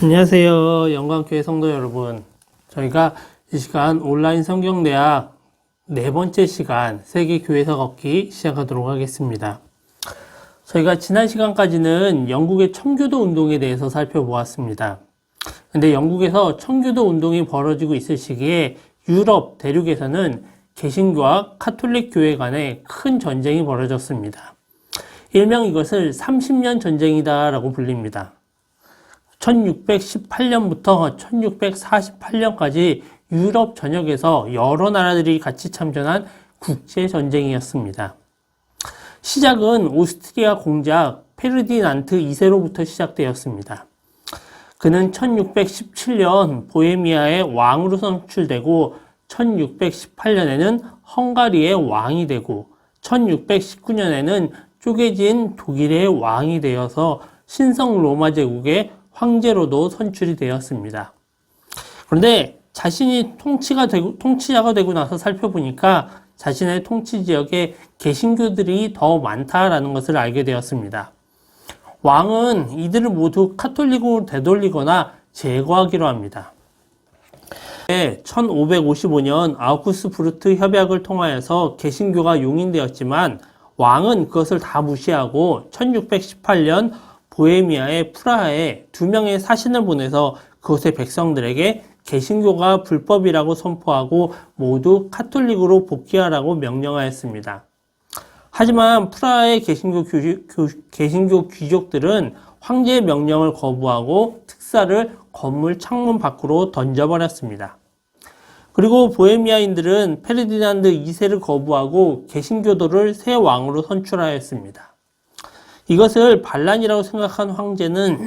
안녕하세요. 영광교회 성도 여러분. 저희가 이 시간 온라인 성경대학 네 번째 시간 세계교회서 걷기 시작하도록 하겠습니다. 저희가 지난 시간까지는 영국의 청교도 운동에 대해서 살펴보았습니다. 근데 영국에서 청교도 운동이 벌어지고 있을 시기에 유럽 대륙에서는 개신교와 카톨릭 교회 간에 큰 전쟁이 벌어졌습니다. 일명 이것을 30년 전쟁이다라고 불립니다. 1618년부터 1648년까지 유럽 전역에서 여러 나라들이 같이 참전한 국제전쟁이었습니다. 시작은 오스트리아 공작 페르디난트 2세로부터 시작되었습니다. 그는 1617년 보헤미아의 왕으로 선출되고 1618년에는 헝가리의 왕이 되고 1619년에는 쪼개진 독일의 왕이 되어서 신성 로마 제국의 황제로도 선출이 되었습니다. 그런데 자신이 통치자가 되고 나서 살펴보니까 자신의 통치 지역에 개신교들이 더 많다라는 것을 알게 되었습니다. 왕은 이들을 모두 카톨릭으로 되돌리거나 제거하기로 합니다. 1555년 아우구스부르트 협약을 통하여서 개신교가 용인되었지만 왕은 그것을 다 무시하고 1618년 보헤미아의 프라하에 2명의 사신을 보내서 그곳의 백성들에게 개신교가 불법이라고 선포하고 모두 카톨릭으로 복귀하라고 명령하였습니다. 하지만 프라하의 개신교 귀족들은 황제의 명령을 거부하고 특사를 건물 창문 밖으로 던져버렸습니다. 그리고 보헤미아인들은 페르디난드 2세를 거부하고 개신교도를 새 왕으로 선출하였습니다. 이것을 반란이라고 생각한 황제는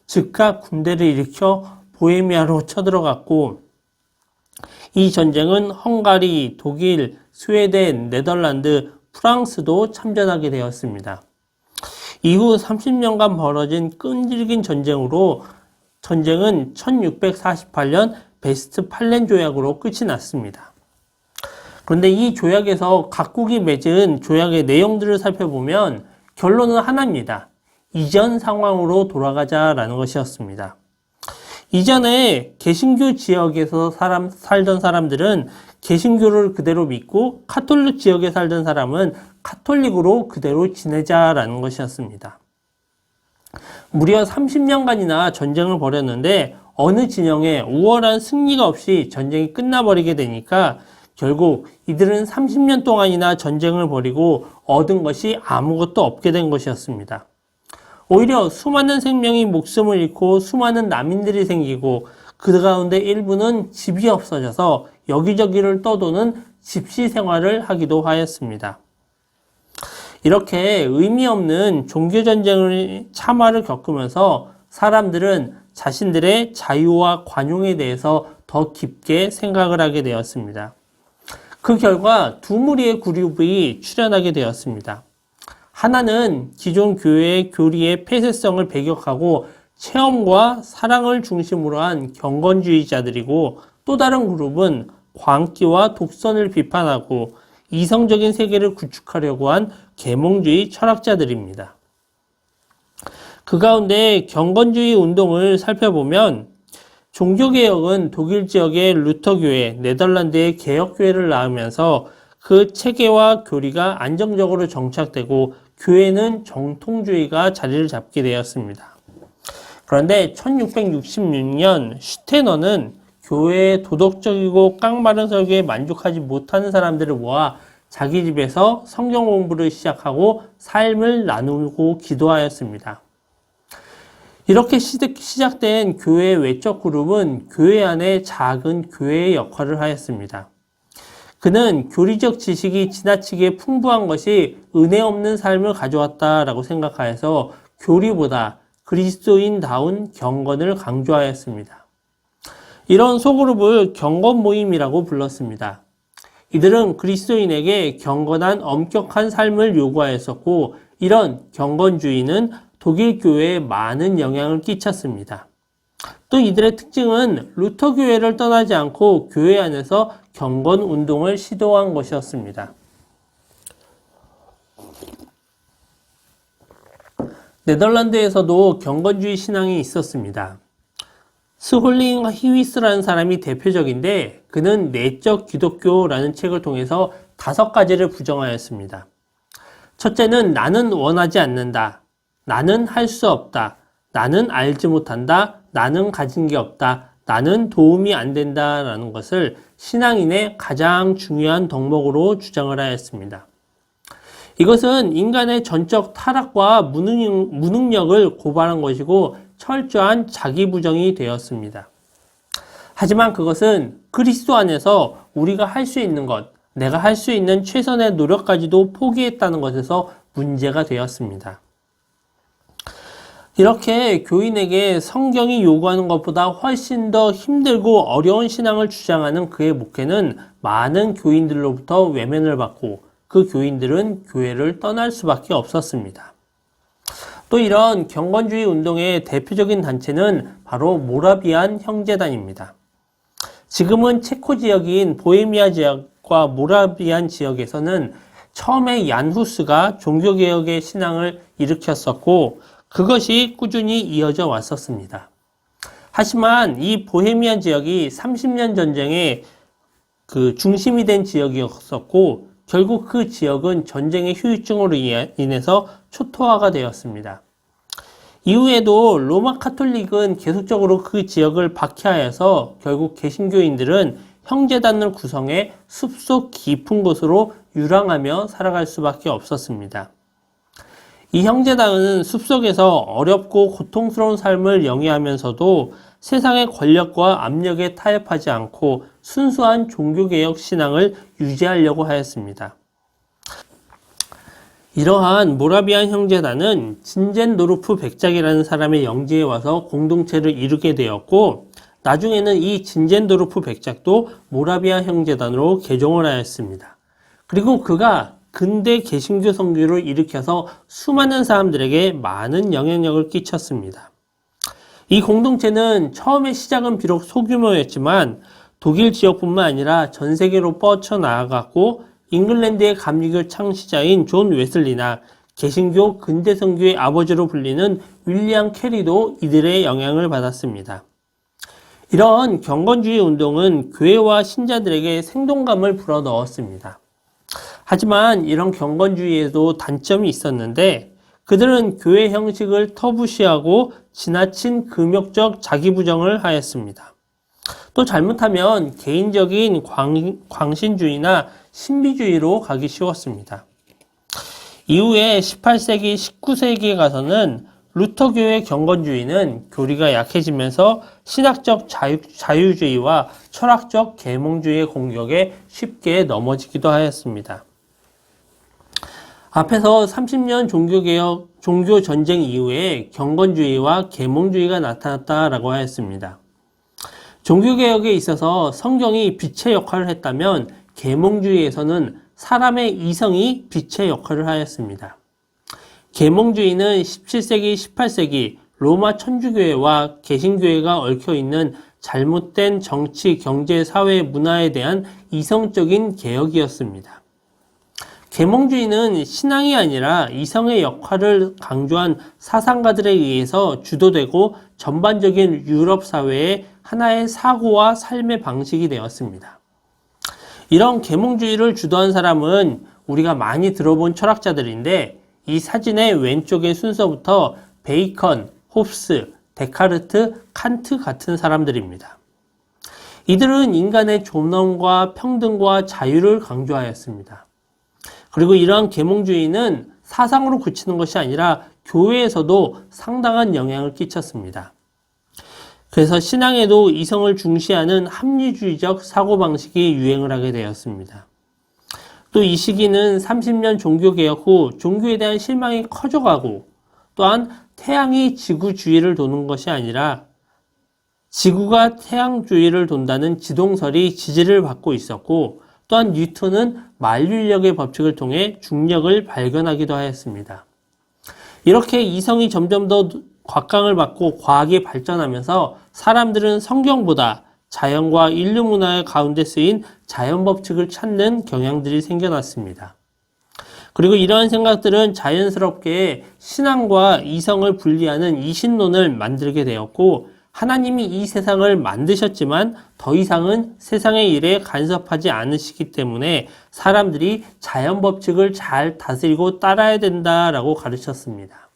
즉각 군대를 일으켜 보헤미아로 쳐들어갔고 이 전쟁은 헝가리, 독일, 스웨덴, 네덜란드, 프랑스도 참전하게 되었습니다. 이후 30년간 벌어진 끈질긴 전쟁은 1648년 베스트팔렌 조약으로 끝이 났습니다. 그런데 이 조약에서 각국이 맺은 조약의 내용들을 살펴보면 결론은 하나입니다. 이전 상황으로 돌아가자라는 것이었습니다. 이전에 개신교 지역에서 살던 사람들은 개신교를 그대로 믿고 카톨릭 지역에 살던 사람은 카톨릭으로 그대로 지내자라는 것이었습니다. 무려 30년간이나 전쟁을 벌였는데 어느 진영에 우월한 승리가 없이 전쟁이 끝나버리게 되니까 결국 이들은 30년 동안이나 전쟁을 벌이고 얻은 것이 아무것도 없게 된 것이었습니다. 오히려 수많은 생명이 목숨을 잃고 수많은 난민들이 생기고 그 가운데 일부는 집이 없어져서 여기저기를 떠도는 집시 생활을 하기도 하였습니다. 이렇게 의미 없는 종교전쟁을 참화를 겪으면서 사람들은 자신들의 자유와 관용에 대해서 더 깊게 생각을 하게 되었습니다. 그 결과 두 무리의 그룹이 출현하게 되었습니다. 하나는 기존 교회의 교리의 폐쇄성을 배격하고 체험과 사랑을 중심으로 한 경건주의자들이고 또 다른 그룹은 광기와 독선을 비판하고 이성적인 세계를 구축하려고 한 계몽주의 철학자들입니다. 그 가운데 경건주의 운동을 살펴보면 종교개혁은 독일 지역의 루터교회, 네덜란드의 개혁교회를 낳으면서 그 체계와 교리가 안정적으로 정착되고 교회는 정통주의가 자리를 잡게 되었습니다. 그런데 1666년 슈테너는 교회의 도덕적이고 깡마른 설교에 만족하지 못하는 사람들을 모아 자기 집에서 성경 공부를 시작하고 삶을 나누고 기도하였습니다. 이렇게 시작된 교회의 외적 그룹은 교회 안에 작은 교회의 역할을 하였습니다. 그는 교리적 지식이 지나치게 풍부한 것이 은혜 없는 삶을 가져왔다라고 생각하여서 교리보다 그리스도인다운 경건을 강조하였습니다. 이런 소그룹을 경건 모임이라고 불렀습니다. 이들은 그리스도인에게 경건한 엄격한 삶을 요구하였었고 이런 경건주의는 독일 교회에 많은 영향을 끼쳤습니다. 또 이들의 특징은 루터 교회를 떠나지 않고 교회 안에서 경건 운동을 시도한 것이었습니다. 네덜란드에서도 경건주의 신앙이 있었습니다. 스홀링 히위스라는 사람이 대표적인데 그는 내적 기독교라는 책을 통해서 5가지를 부정하였습니다. 첫째는 나는 원하지 않는다. 나는 할 수 없다. 나는 알지 못한다. 나는 가진 게 없다. 나는 도움이 안 된다. 라는 것을 신앙인의 가장 중요한 덕목으로 주장을 하였습니다. 이것은 인간의 전적 타락과 무능력을 고발한 것이고 철저한 자기 부정이 되었습니다. 하지만 그것은 그리스도 안에서 우리가 할 수 있는 것, 내가 할 수 있는 최선의 노력까지도 포기했다는 것에서 문제가 되었습니다. 이렇게 교인에게 성경이 요구하는 것보다 훨씬 더 힘들고 어려운 신앙을 주장하는 그의 목회는 많은 교인들로부터 외면을 받고 그 교인들은 교회를 떠날 수밖에 없었습니다. 또 이런 경건주의 운동의 대표적인 단체는 바로 모라비안 형제단입니다. 지금은 체코 지역인 보헤미아 지역과 모라비안 지역에서는 처음에 얀 후스가 종교개혁의 신앙을 일으켰었고 그것이 꾸준히 이어져 왔었습니다. 하지만 이 보헤미안 지역이 30년 전쟁의 그 중심이 된 지역이었었고 결국 그 지역은 전쟁의 후유증으로 인해서 초토화가 되었습니다. 이후에도 로마 카톨릭은 계속적으로 그 지역을 박해하여서 결국 개신교인들은 형제단을 구성해 숲속 깊은 곳으로 유랑하며 살아갈 수밖에 없었습니다. 이 형제단은 숲속에서 어렵고 고통스러운 삶을 영위하면서도 세상의 권력과 압력에 타협하지 않고 순수한 종교개혁 신앙을 유지하려고 하였습니다. 이러한 모라비안 형제단은 진젠도르프 백작이라는 사람의 영지에 와서 공동체를 이루게 되었고 나중에는 이 진젠도르프 백작도 모라비안 형제단으로 개종을 하였습니다. 그리고 그가 근대 개신교 선교를 일으켜서 수많은 사람들에게 많은 영향력을 끼쳤습니다. 이 공동체는 처음에 시작은 비록 소규모였지만 독일 지역뿐만 아니라 전 세계로 뻗쳐나아갔고 잉글랜드의 감리교 창시자인 존 웨슬리나 개신교 근대 선교의 아버지로 불리는 윌리엄 캐리도 이들의 영향을 받았습니다. 이런 경건주의 운동은 교회와 신자들에게 생동감을 불어넣었습니다. 하지만 이런 경건주의에도 단점이 있었는데 그들은 교회 형식을 터부시하고 지나친 금욕적 자기부정을 하였습니다. 또 잘못하면 개인적인 광신주의나 신비주의로 가기 쉬웠습니다. 이후에 18세기, 19세기에 가서는 루터교의 경건주의는 교리가 약해지면서 신학적 자유주의와 철학적 계몽주의의 공격에 쉽게 넘어지기도 하였습니다. 앞에서 30년 종교전쟁 이후에 경건주의와 계몽주의가 나타났다라고 하였습니다. 종교개혁에 있어서 성경이 빛의 역할을 했다면 계몽주의에서는 사람의 이성이 빛의 역할을 하였습니다. 계몽주의는 17세기, 18세기 로마 천주교회와 개신교회가 얽혀있는 잘못된 정치, 경제, 사회, 문화에 대한 이성적인 개혁이었습니다. 계몽주의는 신앙이 아니라 이성의 역할을 강조한 사상가들에 의해서 주도되고 전반적인 유럽 사회의 하나의 사고와 삶의 방식이 되었습니다. 이런 계몽주의를 주도한 사람은 우리가 많이 들어본 철학자들인데 이 사진의 왼쪽의 순서부터 베이컨, 홉스, 데카르트, 칸트 같은 사람들입니다. 이들은 인간의 존엄과 평등과 자유를 강조하였습니다. 그리고 이러한 계몽주의는 사상으로 그치는 것이 아니라 교회에서도 상당한 영향을 끼쳤습니다. 그래서 신앙에도 이성을 중시하는 합리주의적 사고방식이 유행을 하게 되었습니다. 또 이 시기는 30년 종교개혁 후 종교에 대한 실망이 커져가고 또한 태양이 지구 주위를 도는 것이 아니라 지구가 태양 주위를 돈다는 지동설이 지지를 받고 있었고 또한 뉴턴은 만류인력의 법칙을 통해 중력을 발견하기도 하였습니다. 이렇게 이성이 점점 더 곽강을 받고 과학이 발전하면서 사람들은 성경보다 자연과 인류 문화의 가운데 쓰인 자연 법칙을 찾는 경향들이 생겨났습니다. 그리고 이러한 생각들은 자연스럽게 신앙과 이성을 분리하는 이신론을 만들게 되었고 하나님이 이 세상을 만드셨지만 더 이상은 세상의 일에 간섭하지 않으시기 때문에 사람들이 자연 법칙을 잘 다스리고 따라야 된다라고 가르쳤습니다.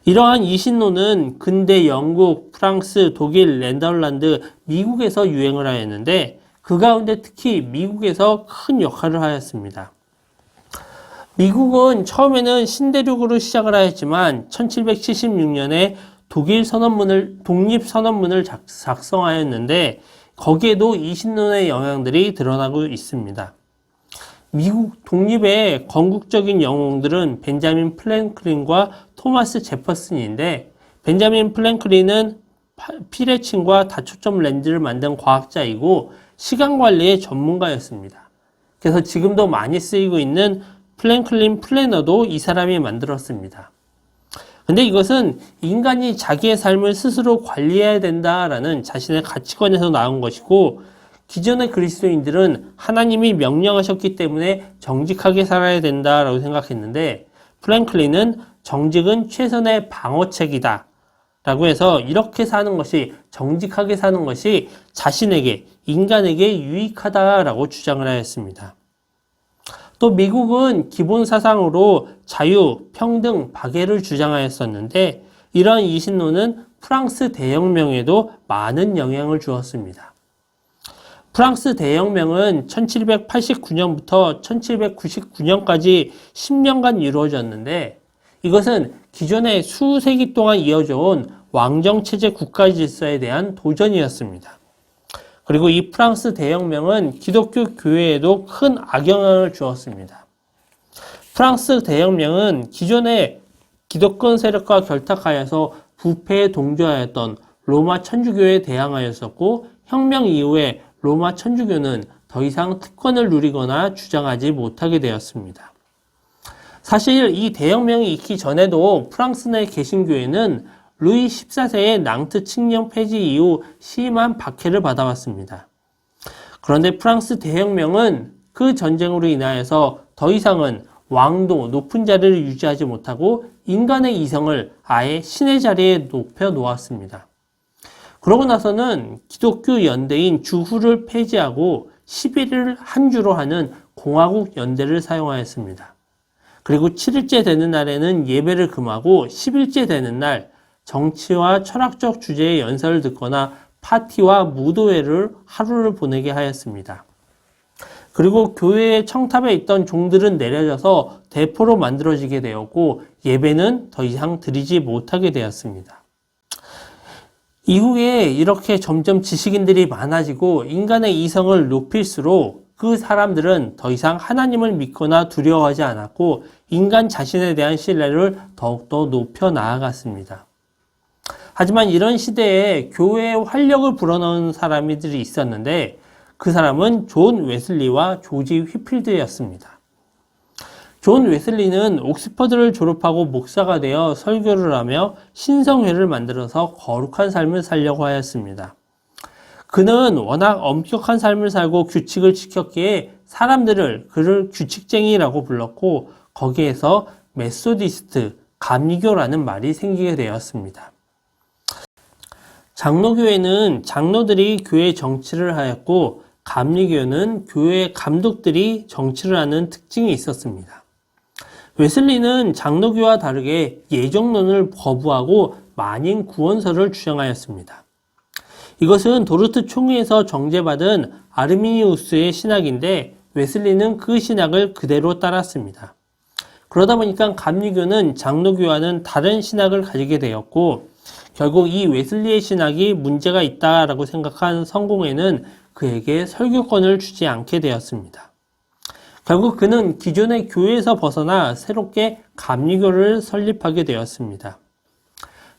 이러한 이신론은 근대 영국, 프랑스, 독일, 네덜란드, 미국에서 유행을 하였는데 그 가운데 특히 미국에서 큰 역할을 하였습니다. 미국은 처음에는 신대륙으로 시작을 하였지만 1776년에 독립선언문을 작성하였는데 거기에도 이신론의 영향들이 드러나고 있습니다. 미국 독립의 건국적인 영웅들은 벤자민 프랭클린과 토마스 제퍼슨인데 벤자민 프랭클린은 피레침과 다초점 렌즈를 만든 과학자이고 시간관리의 전문가였습니다. 그래서 지금도 많이 쓰이고 있는 프랭클린 플래너도 이 사람이 만들었습니다. 근데 이것은 인간이 자기의 삶을 스스로 관리해야 된다라는 자신의 가치관에서 나온 것이고 기존의 그리스도인들은 하나님이 명령하셨기 때문에 정직하게 살아야 된다라고 생각했는데 프랭클린은 정직은 최선의 방어책이다 라고 해서 이렇게 사는 것이 정직하게 사는 것이 자신에게 인간에게 유익하다라고 주장을 하였습니다. 또 미국은 기본 사상으로 자유, 평등, 박애를 주장하였었는데 이러한 이신론은 프랑스 대혁명에도 많은 영향을 주었습니다. 프랑스 대혁명은 1789년부터 1799년까지 10년간 이루어졌는데 이것은 기존의 수세기 동안 이어져 온 왕정체제 국가 질서에 대한 도전이었습니다. 그리고 이 프랑스 대혁명은 기독교 교회에도 큰 악영향을 주었습니다. 프랑스 대혁명은 기존의 기독권 세력과 결탁하여서 부패에 동조하였던 로마 천주교에 대항하였었고 혁명 이후에 로마 천주교는 더 이상 특권을 누리거나 주장하지 못하게 되었습니다. 사실 이 대혁명이 있기 전에도 프랑스 내 개신교회는 루이 14세의 낭트 칙령 폐지 이후 심한 박해를 받아왔습니다. 그런데 프랑스 대혁명은 그 전쟁으로 인하여서 더 이상은 왕도 높은 자리를 유지하지 못하고 인간의 이성을 아예 신의 자리에 높여 놓았습니다. 그러고 나서는 기독교 연대인 주후를 폐지하고 10일을 한 주로 하는 공화국 연대를 사용하였습니다. 그리고 7일째 되는 날에는 예배를 금하고 10일째 되는 날 정치와 철학적 주제의 연설을 듣거나 파티와 무도회를 하루를 보내게 하였습니다. 그리고 교회의 청탑에 있던 종들은 내려져서 대포로 만들어지게 되었고 예배는 더 이상 드리지 못하게 되었습니다. 이후에 이렇게 점점 지식인들이 많아지고 인간의 이성을 높일수록 그 사람들은 더 이상 하나님을 믿거나 두려워하지 않았고 인간 자신에 대한 신뢰를 더욱더 높여 나아갔습니다. 하지만 이런 시대에 교회에 활력을 불어넣은 사람들이 있었는데 그 사람은 존 웨슬리와 조지 휘필드였습니다. 존 웨슬리는 옥스퍼드를 졸업하고 목사가 되어 설교를 하며 신성회를 만들어서 거룩한 삶을 살려고 하였습니다. 그는 워낙 엄격한 삶을 살고 규칙을 지켰기에 사람들을 그를 규칙쟁이라고 불렀고 거기에서 메소디스트, 감리교라는 말이 생기게 되었습니다. 장로교회는 장로들이 교회 정치를 하였고 감리교는 교회 감독들이 정치를 하는 특징이 있었습니다. 웨슬리는 장로교와 다르게 예정론을 거부하고 만인 구원설을 주장하였습니다. 이것은 도르트 총회에서 정제받은 아르미니우스의 신학인데 웨슬리는 그 신학을 그대로 따랐습니다. 그러다 보니까 감리교는 장로교와는 다른 신학을 가지게 되었고 결국 이 웨슬리의 신학이 문제가 있다라고 생각한 성공회는 그에게 설교권을 주지 않게 되었습니다. 결국 그는 기존의 교회에서 벗어나 새롭게 감리교를 설립하게 되었습니다.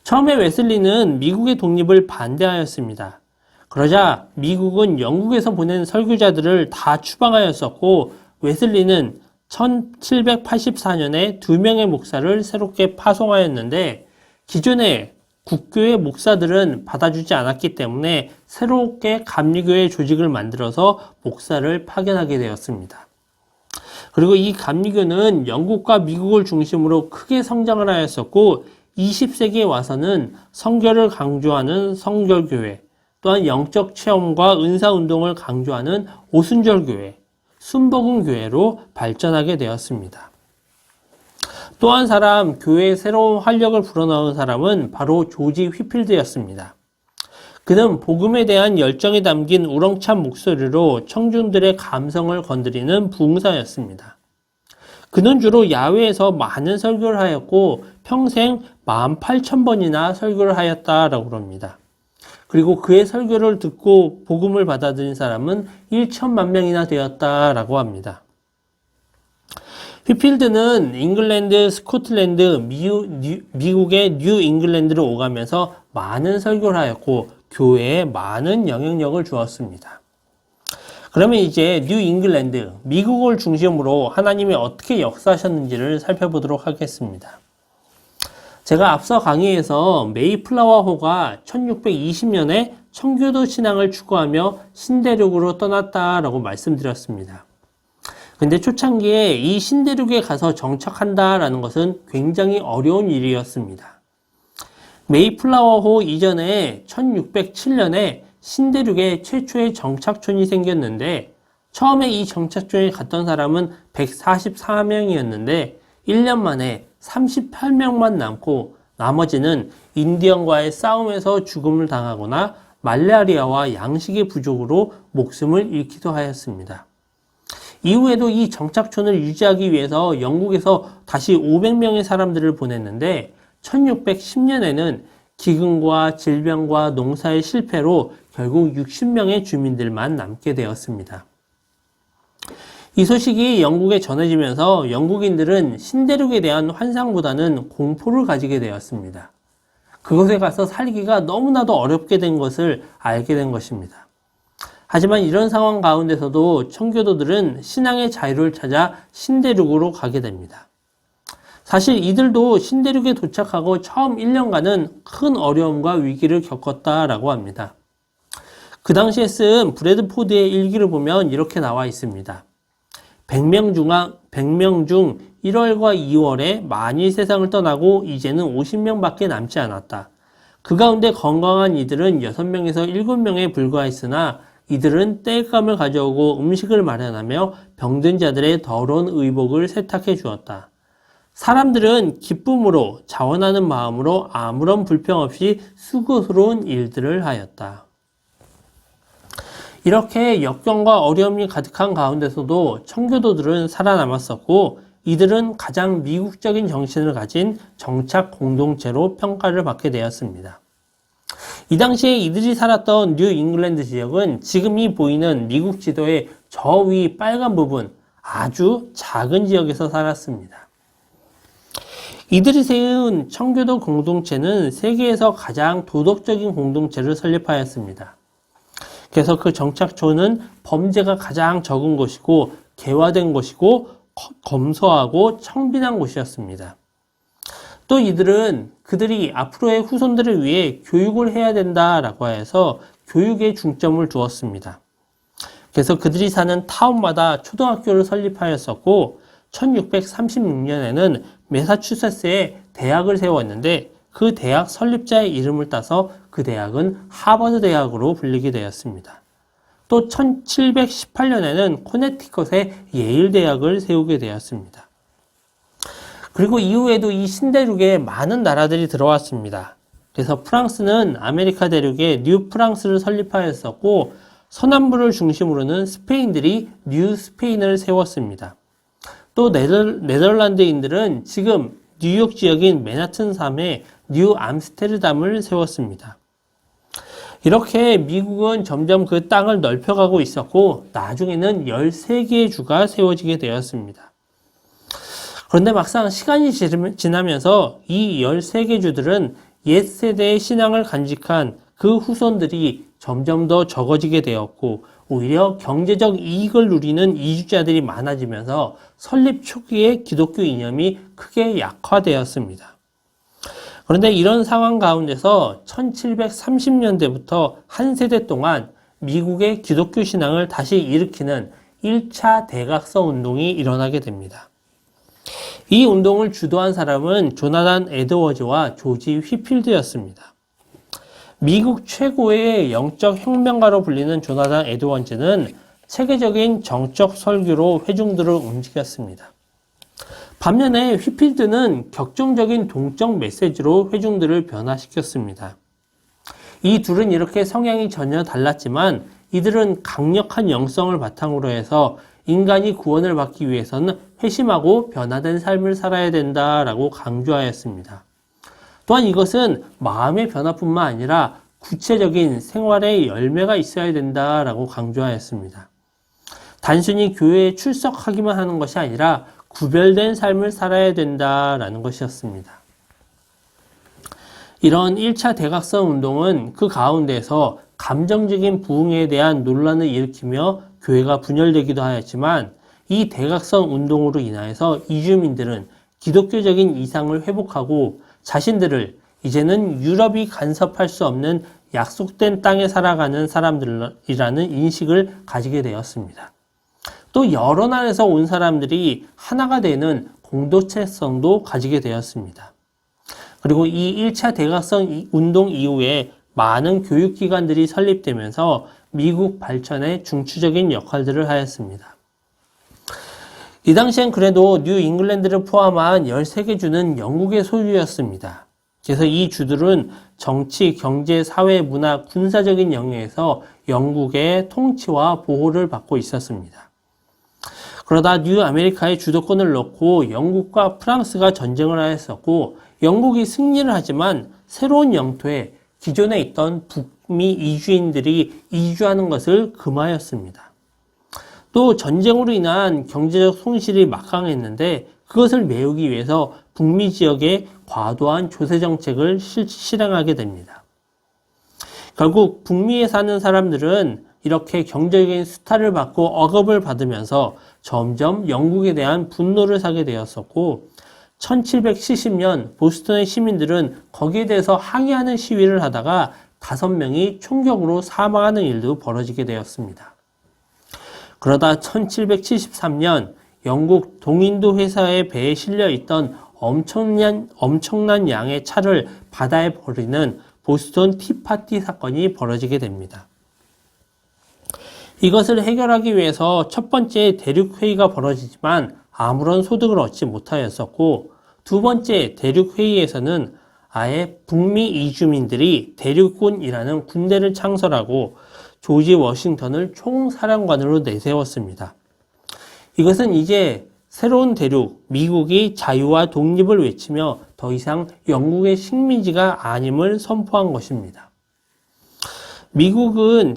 처음에 웨슬리는 미국의 독립을 반대하였습니다. 그러자 미국은 영국에서 보낸 설교자들을 다 추방하였었고 웨슬리는 1784년에 2명의 목사를 새롭게 파송하였는데 기존의 국교의 목사들은 받아주지 않았기 때문에 새롭게 감리교회 조직을 만들어서 목사를 파견하게 되었습니다. 그리고 이 감리교는 영국과 미국을 중심으로 크게 성장을 하였었고 20세기에 와서는 성결을 강조하는 성결교회, 또한 영적 체험과 은사운동을 강조하는 오순절교회, 순복음교회로 발전하게 되었습니다. 또 한 사람, 교회에 새로운 활력을 불어넣은 사람은 바로 조지 휘필드였습니다. 그는 복음에 대한 열정이 담긴 우렁찬 목소리로 청중들의 감성을 건드리는 부흥사였습니다. 그는 주로 야외에서 많은 설교를 하였고 평생 18,000번이나 설교를 하였다라고 합니다. 그리고 그의 설교를 듣고 복음을 받아들인 사람은 1천만 명이나 되었다라고 합니다. 휘필드는 잉글랜드, 스코틀랜드, 미국의 뉴 잉글랜드를 오가면서 많은 설교를 하였고 교회에 많은 영향력을 주었습니다. 그러면 이제 뉴 잉글랜드, 미국을 중심으로 하나님이 어떻게 역사하셨는지를 살펴보도록 하겠습니다. 제가 앞서 강의에서 메이플라워호가 1620년에 청교도 신앙을 추구하며 신대륙으로 떠났다라고 말씀드렸습니다. 근데 초창기에 이 신대륙에 가서 정착한다라는 것은 굉장히 어려운 일이었습니다. 메이플라워호 이전에 1607년에 신대륙에 최초의 정착촌이 생겼는데 처음에 이 정착촌에 갔던 사람은 144명이었는데 1년 만에 38명만 남고 나머지는 인디언과의 싸움에서 죽음을 당하거나 말라리아와 양식의 부족으로 목숨을 잃기도 하였습니다. 이후에도 이 정착촌을 유지하기 위해서 영국에서 다시 500명의 사람들을 보냈는데 1610년에는 기근과 질병과 농사의 실패로 결국 60명의 주민들만 남게 되었습니다. 이 소식이 영국에 전해지면서 영국인들은 신대륙에 대한 환상보다는 공포를 가지게 되었습니다. 그곳에 가서 살기가 너무나도 어렵게 된 것을 알게 된 것입니다. 하지만 이런 상황 가운데서도 청교도들은 신앙의 자유를 찾아 신대륙으로 가게 됩니다. 사실 이들도 신대륙에 도착하고 처음 1년간은 큰 어려움과 위기를 겪었다라고 합니다. 그 당시에 쓴 브래드포드의 일기를 보면 이렇게 나와 있습니다. 100명 중 1월과 2월에 많이 세상을 떠나고 이제는 50명밖에 남지 않았다. 그 가운데 건강한 이들은 6명에서 7명에 불과했으나 이들은 땔감을 가져오고 음식을 마련하며 병든 자들의 더러운 의복을 세탁해 주었다. 사람들은 기쁨으로 자원하는 마음으로 아무런 불평 없이 수고스러운 일들을 하였다. 이렇게 역경과 어려움이 가득한 가운데서도 청교도들은 살아남았었고 이들은 가장 미국적인 정신을 가진 정착 공동체로 평가를 받게 되었습니다. 이 당시에 이들이 살았던 뉴 잉글랜드 지역은 지금이 보이는 미국 지도의 저 위 빨간 부분 아주 작은 지역에서 살았습니다. 이들이 세운 청교도 공동체는 세계에서 가장 도덕적인 공동체를 설립하였습니다. 그래서 그 정착촌은 범죄가 가장 적은 곳이고 개화된 곳이고 검소하고 청빈한 곳이었습니다. 또 이들은 그들이 앞으로의 후손들을 위해 교육을 해야 된다라고 해서 교육에 중점을 두었습니다. 그래서 그들이 사는 타운마다 초등학교를 설립하였었고 1636년에는 매사추세츠에 대학을 세웠는데 그 대학 설립자의 이름을 따서 그 대학은 하버드 대학으로 불리게 되었습니다. 또 1718년에는 코네티컷에 예일 대학을 세우게 되었습니다. 그리고 이후에도 이 신대륙에 많은 나라들이 들어왔습니다. 그래서 프랑스는 아메리카 대륙에 뉴 프랑스를 설립하였었고 서남부를 중심으로는 스페인들이 뉴 스페인을 세웠습니다. 또 네덜란드인들은 지금 뉴욕 지역인 맨하튼 섬에 뉴 암스테르담을 세웠습니다. 이렇게 미국은 점점 그 땅을 넓혀가고 있었고 나중에는 13개의 주가 세워지게 되었습니다. 그런데 막상 시간이 지나면서 이 13개 주들은 옛 세대의 신앙을 간직한 그 후손들이 점점 더 적어지게 되었고 오히려 경제적 이익을 누리는 이주자들이 많아지면서 설립 초기에 기독교 이념이 크게 약화되었습니다. 그런데 이런 상황 가운데서 1730년대부터 한 세대 동안 미국의 기독교 신앙을 다시 일으키는 1차 대각서 운동이 일어나게 됩니다. 이 운동을 주도한 사람은 조나단 에드워즈와 조지 휘필드였습니다. 미국 최고의 영적 혁명가로 불리는 조나단 에드워즈는 체계적인 정적 설교로 회중들을 움직였습니다. 반면에 휘필드는 격정적인 동적 메시지로 회중들을 변화시켰습니다. 이 둘은 이렇게 성향이 전혀 달랐지만 이들은 강력한 영성을 바탕으로 해서 인간이 구원을 받기 위해서는 회심하고 변화된 삶을 살아야 된다라고 강조하였습니다. 또한 이것은 마음의 변화뿐만 아니라 구체적인 생활의 열매가 있어야 된다라고 강조하였습니다. 단순히 교회에 출석하기만 하는 것이 아니라 구별된 삶을 살아야 된다라는 것이었습니다. 이런 1차 대각성 운동은 그 가운데서 감정적인 부흥에 대한 논란을 일으키며 교회가 분열되기도 하였지만 이 대각성 운동으로 인하여서 이주민들은 기독교적인 이상을 회복하고 자신들을 이제는 유럽이 간섭할 수 없는 약속된 땅에 살아가는 사람들이라는 인식을 가지게 되었습니다. 또 여러 나라에서 온 사람들이 하나가 되는 공동체성도 가지게 되었습니다. 그리고 이 1차 대각성 운동 이후에 많은 교육기관들이 설립되면서 미국 발전에 중추적인 역할들을 하였습니다. 이 당시엔 그래도 뉴 잉글랜드를 포함한 13개 주는 영국의 소유였습니다. 그래서 이 주들은 정치, 경제, 사회, 문화, 군사적인 영역에서 영국의 통치와 보호를 받고 있었습니다. 그러다 뉴 아메리카의 주도권을 놓고 영국과 프랑스가 전쟁을 하였었고 영국이 승리를 하지만 새로운 영토에 기존에 있던 북미 이주인들이 이주하는 것을 금하였습니다. 또 전쟁으로 인한 경제적 손실이 막강했는데 그것을 메우기 위해서 북미 지역에 과도한 조세 정책을 실행하게 됩니다. 결국 북미에 사는 사람들은 이렇게 경제적인 수탈을 받고 억압을 받으면서 점점 영국에 대한 분노를 사게 되었었고 1770년 보스턴의 시민들은 거기에 대해서 항의하는 시위를 하다가 5명이 총격으로 사망하는 일도 벌어지게 되었습니다. 그러다 1773년 영국 동인도 회사의 배에 실려 있던 엄청난 양의 차를 바다에 버리는 보스턴 티파티 사건이 벌어지게 됩니다. 이것을 해결하기 위해서 첫 번째 대륙회의가 벌어지지만 아무런 소득을 얻지 못하였었고 두 번째 대륙회의에서는 아예 북미 이주민들이 대륙군이라는 군대를 창설하고 조지 워싱턴을 총사령관으로 내세웠습니다. 이것은 이제 새로운 대륙, 미국이 자유와 독립을 외치며 더 이상 영국의 식민지가 아님을 선포한 것입니다. 미국은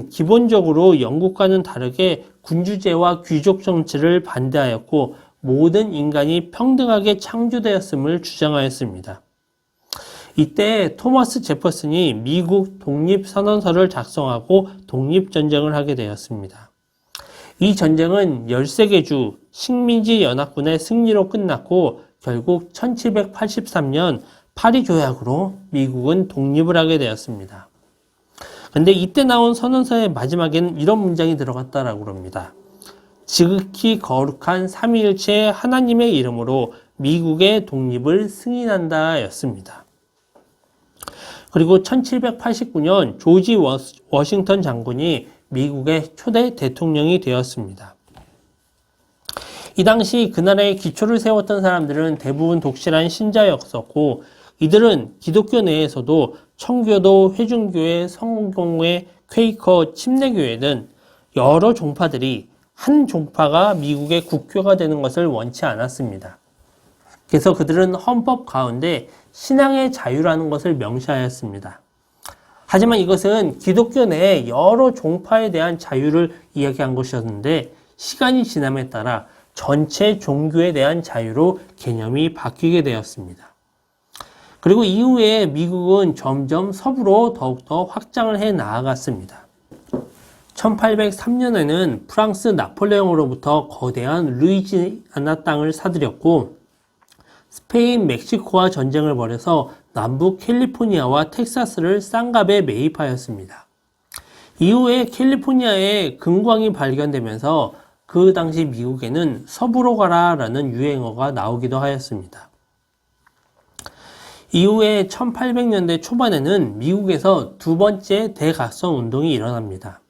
기본적으로 영국과는 다르게 군주제와 귀족 정치를 반대하였고 모든 인간이 평등하게 창조되었음을 주장하였습니다. 이때 토마스 제퍼슨이 미국 독립선언서를 작성하고 독립전쟁을 하게 되었습니다. 이 전쟁은 13개 주 식민지 연합군의 승리로 끝났고 결국 1783년 파리 조약으로 미국은 독립을 하게 되었습니다. 근데 이때 나온 선언서의 마지막에는 이런 문장이 들어갔다라고 합니다. 지극히 거룩한 삼위일체 하나님의 이름으로 미국의 독립을 승인한다 였습니다. 그리고 1789년 조지 워싱턴 장군이 미국의 초대 대통령이 되었습니다. 이 당시 그 나라의 기초를 세웠던 사람들은 대부분 독실한 신자였었고 이들은 기독교 내에서도 청교도, 회중교회, 성공회, 퀘이커, 침례교회 등 여러 종파들이 한 종파가 미국의 국교가 되는 것을 원치 않았습니다. 그래서 그들은 헌법 가운데 신앙의 자유라는 것을 명시하였습니다. 하지만 이것은 기독교 내에 여러 종파에 대한 자유를 이야기한 것이었는데 시간이 지남에 따라 전체 종교에 대한 자유로 개념이 바뀌게 되었습니다. 그리고 이후에 미국은 점점 서부로 더욱더 확장을 해 나아갔습니다. 1803년에는 프랑스 나폴레옹으로부터 거대한 루이지아나 땅을 사들였고 스페인, 멕시코와 전쟁을 벌여서 남부 캘리포니아와 텍사스를 싼값에 매입하였습니다. 이후에 캘리포니아에 금광이 발견되면서 그 당시 미국에는 서부로 가라라는 유행어가 나오기도 하였습니다. 이후에 1800년대 초반에는 미국에서 두 번째 대각성 운동이 일어납니다.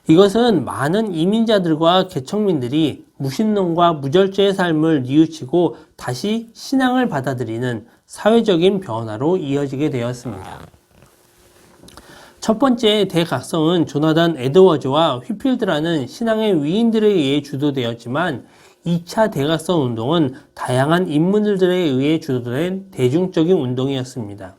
이것은 많은 이민자들과 개척민들이 무신론과 무절제의 삶을 뉘우치고 다시 신앙을 받아들이는 사회적인 변화로 이어지게 되었습니다. 첫 번째 대각성은 조나단 에드워즈와 휘필드라는 신앙의 위인들에 의해 주도되었지만 2차 대각성 운동은 다양한 인물들에 의해 주도된 대중적인 운동이었습니다.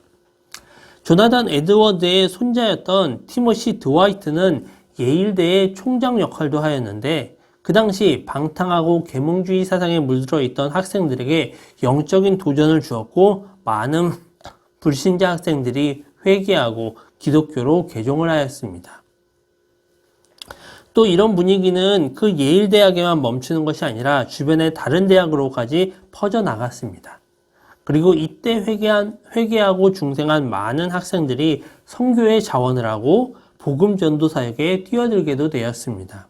조나단 에드워드의 손자였던 티모시 드와이트는 예일대의 총장 역할도 하였는데 그 당시 방탕하고 계몽주의 사상에 물들어 있던 학생들에게 영적인 도전을 주었고 많은 불신자 학생들이 회개하고 기독교로 개종을 하였습니다. 또 이런 분위기는 그 예일대학에만 멈추는 것이 아니라 주변의 다른 대학으로까지 퍼져나갔습니다. 그리고 이때 회개하고 중생한 많은 학생들이 선교에 자원을 하고 복음 전도 사역에 뛰어들게도 되었습니다.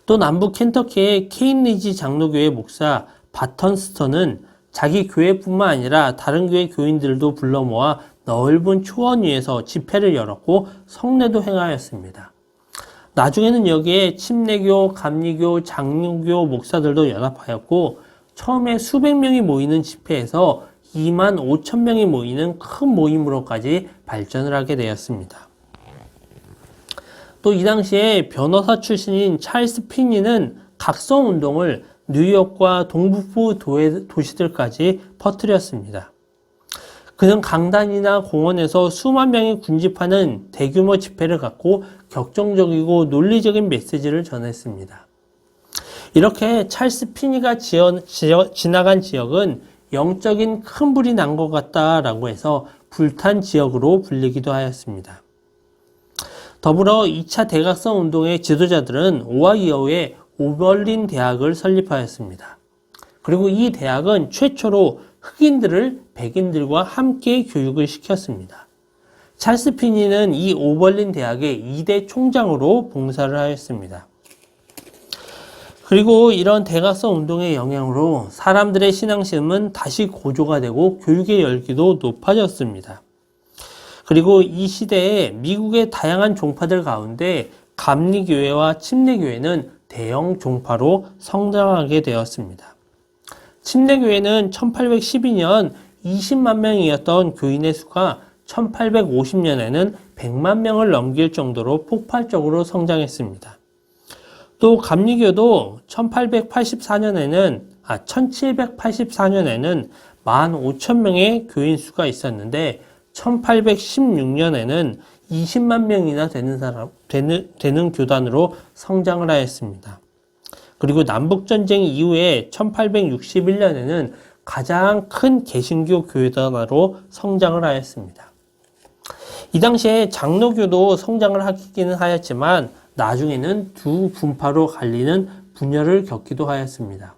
또 남부 켄터키의 케인리지 장로교회 목사 바턴스턴은 자기 교회뿐만 아니라 다른 교회 교인들도 불러 모아 넓은 초원 위에서 집회를 열었고 성례도 행하였습니다. 나중에는 여기에 침례교, 감리교, 장로교 목사들도 연합하였고 처음에 수백 명이 모이는 집회에서 2만 5천 명이 모이는 큰 모임으로까지 발전을 하게 되었습니다. 또 이 당시에 변호사 출신인 찰스 피니는 각성운동을 뉴욕과 동북부 도시들까지 퍼뜨렸습니다. 그는 강단이나 공원에서 수만 명이 군집하는 대규모 집회를 갖고 격정적이고 논리적인 메시지를 전했습니다. 이렇게 찰스 피니가 지나간 지역은 영적인 큰 불이 난 것 같다라고 해서 불탄 지역으로 불리기도 하였습니다. 더불어 2차 대각성 운동의 지도자들은 오하이오의 오벌린 대학을 설립하였습니다. 그리고 이 대학은 최초로 흑인들을 백인들과 함께 교육을 시켰습니다. 찰스 피니는 이 오벌린 대학의 2대 총장으로 봉사를 하였습니다. 그리고 이런 대각성 운동의 영향으로 사람들의 신앙심은 다시 고조가 되고 교육의 열기도 높아졌습니다. 그리고 이 시대에 미국의 다양한 종파들 가운데 감리교회와 침례교회는 대형 종파로 성장하게 되었습니다. 침례교회는 1812년 20만 명이었던 교인의 수가 1850년에는 100만 명을 넘길 정도로 폭발적으로 성장했습니다. 또 감리교도 1784년에는 15,500명의 교인 수가 있었는데 1816년에는 20만 명이나 되는 교단으로 성장을 하였습니다. 그리고 남북전쟁 이후에 1861년에는 가장 큰 개신교 교회단으로 성장을 하였습니다. 이 당시에 장로교도 성장을 하기는 하였지만 나중에는 두 분파로 갈리는 분열을 겪기도 하였습니다.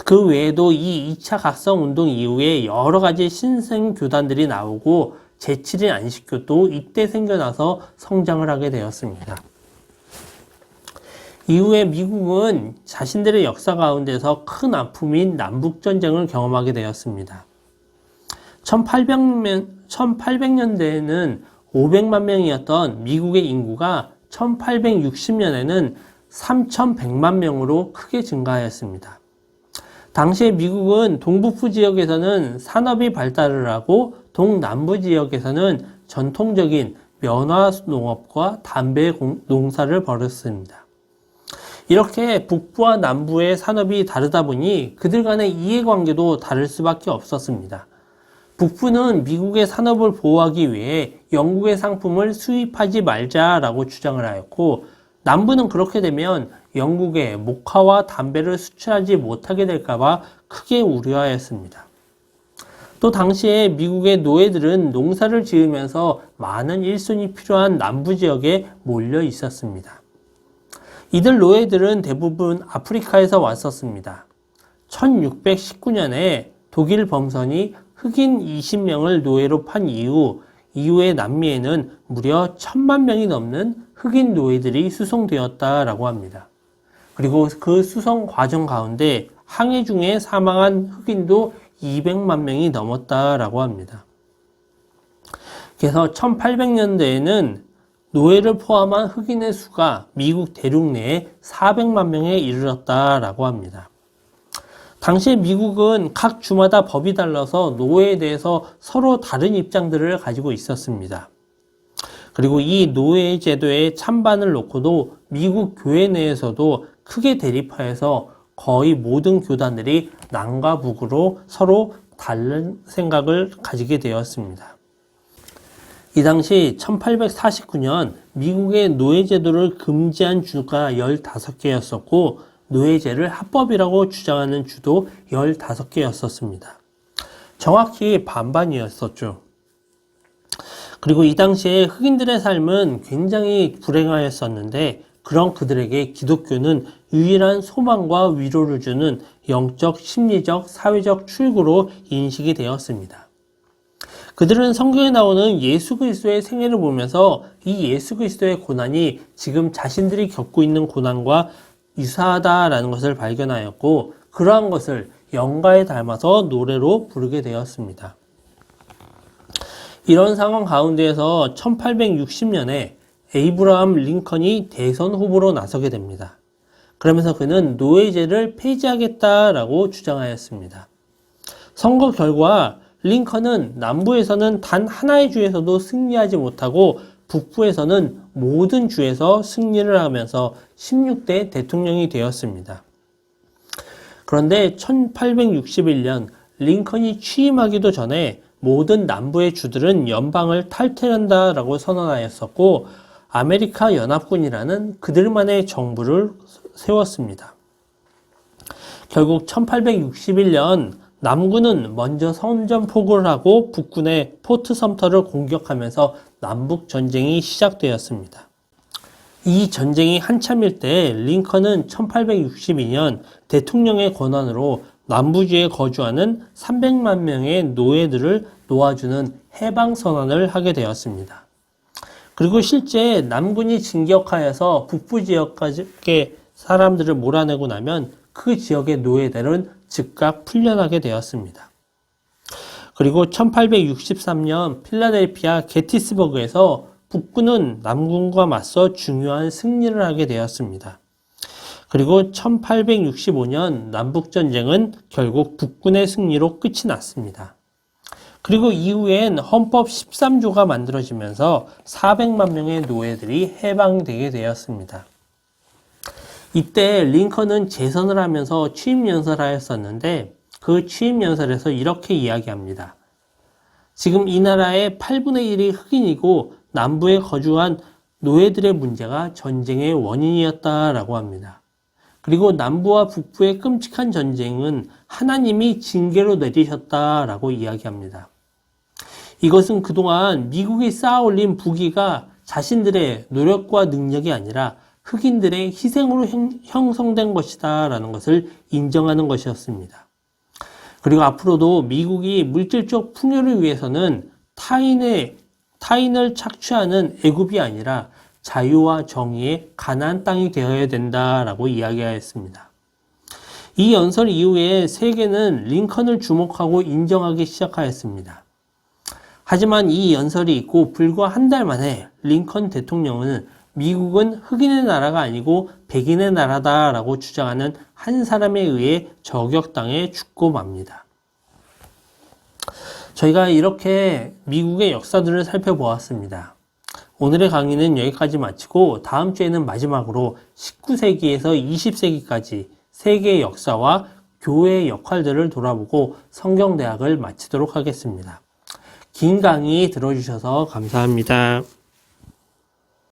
그 외에도 이 2차 각성 운동 이후에 여러 가지 신생 교단들이 나오고 제7인 안식교도 이때 생겨나서 성장을 하게 되었습니다. 이후에 미국은 자신들의 역사 가운데서 큰 아픔인 남북전쟁을 경험하게 되었습니다. 1800년대에는 500만 명이었던 미국의 인구가 1860년에는 3100만 명으로 크게 증가하였습니다. 당시에 미국은 동북부 지역에서는 산업이 발달을 하고 동남부 지역에서는 전통적인 면화 농업과 담배 농사를 벌였습니다. 이렇게 북부와 남부의 산업이 다르다 보니 그들 간의 이해관계도 다를 수밖에 없었습니다. 북부는 미국의 산업을 보호하기 위해 영국의 상품을 수입하지 말자라고 주장을 하였고 남부는 그렇게 되면 영국에 목화와 담배를 수출하지 못하게 될까봐 크게 우려하였습니다. 또 당시에 미국의 노예들은 농사를 지으면서 많은 일손이 필요한 남부 지역에 몰려 있었습니다. 이들 노예들은 대부분 아프리카에서 왔었습니다. 1619년에 독일 범선이 흑인 20명을 노예로 판 이후에 남미에는 무려 1000만 명이 넘는 흑인 노예들이 수송되었다라고 합니다. 그리고 그 수송 과정 가운데 항해 중에 사망한 흑인도 200만 명이 넘었다라고 합니다. 그래서 1800년대에는 노예를 포함한 흑인의 수가 미국 대륙 내에 400만 명에 이르렀다라고 합니다. 당시에 미국은 각 주마다 법이 달라서 노예에 대해서 서로 다른 입장들을 가지고 있었습니다. 그리고 이 노예 제도의 찬반을 놓고도 미국 교회 내에서도 크게 대립하여서 거의 모든 교단들이 남과 북으로 서로 다른 생각을 가지게 되었습니다. 이 당시 1849년 미국의 노예제도를 금지한 주가 15개였었고 노예제를 합법이라고 주장하는 주도 15개였었습니다. 정확히 반반이었었죠. 그리고 이 당시에 흑인들의 삶은 굉장히 불행하였었는데 그런 그들에게 기독교는 유일한 소망과 위로를 주는 영적, 심리적, 사회적 출구로 인식이 되었습니다. 그들은 성경에 나오는 예수 그리스도의 생애를 보면서 이 예수 그리스도의 고난이 지금 자신들이 겪고 있는 고난과 유사하다라는 것을 발견하였고 그러한 것을 영가에 닮아서 노래로 부르게 되었습니다. 이런 상황 가운데에서 1860년에 에이브러함 링컨이 대선 후보로 나서게 됩니다. 그러면서 그는 노예제를 폐지하겠다라고 주장하였습니다. 선거 결과 링컨은 남부에서는 단 하나의 주에서도 승리하지 못하고 북부에서는 모든 주에서 승리를 하면서 16대 대통령이 되었습니다. 그런데 1861년 링컨이 취임하기도 전에 모든 남부의 주들은 연방을 탈퇴한다라고 선언하였었고 아메리카 연합군이라는 그들만의 정부를 세웠습니다. 결국 1861년 남군은 먼저 선전포고를 하고 북군의 포트 섬터를 공격하면서 남북 전쟁이 시작되었습니다. 이 전쟁이 한참일 때 링컨은 1862년 대통령의 권한으로 남부주에 거주하는 300만 명의 노예들을 놓아주는 해방선언을 하게 되었습니다. 그리고 실제 남군이 진격하여서 북부 지역까지 사람들을 몰아내고 나면 그 지역의 노예들은 즉각 풀려나게 되었습니다. 그리고 1863년 필라델피아 게티스버그에서 북군은 남군과 맞서 중요한 승리를 하게 되었습니다. 그리고 1865년 남북전쟁은 결국 북군의 승리로 끝이 났습니다. 그리고 이후엔 헌법 13조가 만들어지면서 400만 명의 노예들이 해방되게 되었습니다. 이때 링컨은 재선을 하면서 취임연설을 하였었는데 그 취임연설에서 이렇게 이야기합니다. 지금 이 나라의 8분의 1이 흑인이고 남부에 거주한 노예들의 문제가 전쟁의 원인이었다라고 합니다. 그리고 남부와 북부의 끔찍한 전쟁은 하나님이 징계로 내리셨다라고 이야기합니다. 이것은 그동안 미국이 쌓아올린 부귀가 자신들의 노력과 능력이 아니라 흑인들의 희생으로 형성된 것이다 라는 것을 인정하는 것이었습니다. 그리고 앞으로도 미국이 물질적 풍요를 위해서는 타인을 착취하는 애굽이 아니라 자유와 정의의 가나안 땅이 되어야 된다라고 이야기하였습니다. 이 연설 이후에 세계는 링컨을 주목하고 인정하기 시작하였습니다. 하지만 이 연설이 있고 불과 한 달 만에 링컨 대통령은 미국은 흑인의 나라가 아니고 백인의 나라다라고 주장하는 한 사람에 의해 저격당해 죽고 맙니다. 저희가 이렇게 미국의 역사들을 살펴보았습니다. 오늘의 강의는 여기까지 마치고 다음 주에는 마지막으로 19세기에서 20세기까지 세계의 역사와 교회의 역할들을 돌아보고 성경대학을 마치도록 하겠습니다. 긴 강의 들어주셔서 감사합니다.